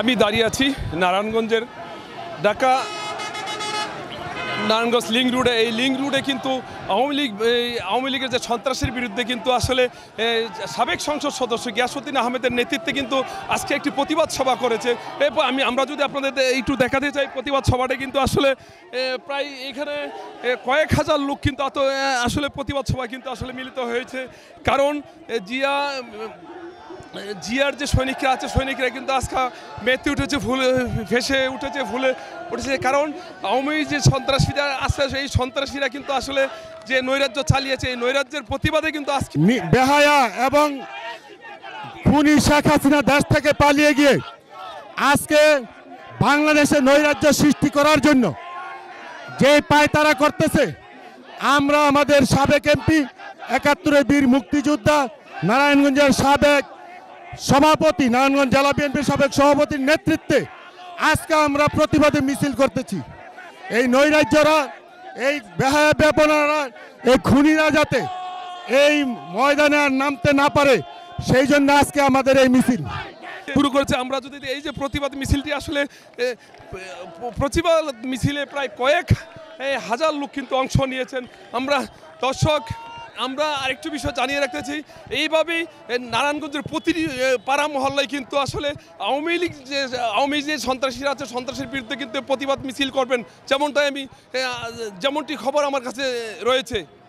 আমি দাঁড়িয়ে আছি নারায়ণগঞ্জের ঢাকা নারায়ণগঞ্জ লিঙ্ক রোডে। এই লিঙ্ক রোডে কিন্তু আওয়ামী লীগের যে সন্ত্রাসের বিরুদ্ধে কিন্তু আসলে সাবেক সংসদ সদস্য গিয়াসউদ্দিন আহমেদের নেতৃত্বে কিন্তু আজকে একটি প্রতিবাদ সভা করেছে। আমরা যদি আপনাদের একটু দেখাতে চাই, প্রতিবাদ সভাটা কিন্তু আসলে প্রায় এখানে কয়েক হাজার লোক কিন্তু আসলে প্রতিবাদ সভা কিন্তু আসলে মিলিত হয়েছে। কারণ জিয়ার যে সৈনিকরা আছে, সৈনিকরা কিন্তু আজকে মেতে উঠেছে, ভেসে উঠেছে, ফুলে উঠেছে। কারণ আওয়ামী যে সন্ত্রাসীরা আছে, এই সন্ত্রাসীরা কিন্তু আসলে যে নৈরাজ্য চালিয়েছে, এই নৈরাজ্যের প্রতিবাদে কিন্তু আজকে বেহায়া এবং খুনি শেখ হাসিনা দেশ থেকে পালিয়ে গিয়ে আজকে বাংলাদেশে নৈরাজ্য সৃষ্টি করার জন্য যে পায়তারা করতেছে, আমরা আমাদের সাবেক এমপি, ৭১-এর বীর মুক্তিযোদ্ধা, নারায়ণগঞ্জের সাবেক সভাপতি, নারায়ণগঞ্জ জেলা বিএনপির সাবেক সভাপতির নেতৃত্বে আজকে আমরা প্রতিবাদে মিছিল করতেছি। এই নৈরাজ্যরা, এই বেহায়া বেপনারা, এই খুনিরা যাতে এই ময়দানে আর নামতে না পারে, সেই জন্য আজকে আমাদের এই মিছিল শুরু করেছে। আমরা যদি এই যে প্রতিবাদ মিছিলটি আসলে প্রতিবাদ মিছিলে প্রায় কয়েক হাজার লোক কিন্তু অংশ নিয়েছেন। আমরা আরেকটু বিষয় জানিয়ে রাখতেছি, এইভাবেই নারায়ণগঞ্জের প্রতিটি পাড়া মহল্লায় কিন্তু আসলে আওয়ামী যে সন্ত্রাসীরা আছে, সন্ত্রাসীর বিরুদ্ধে কিন্তু প্রতিবাদ মিছিল করবেন, যেমনটি খবর আমার কাছে রয়েছে।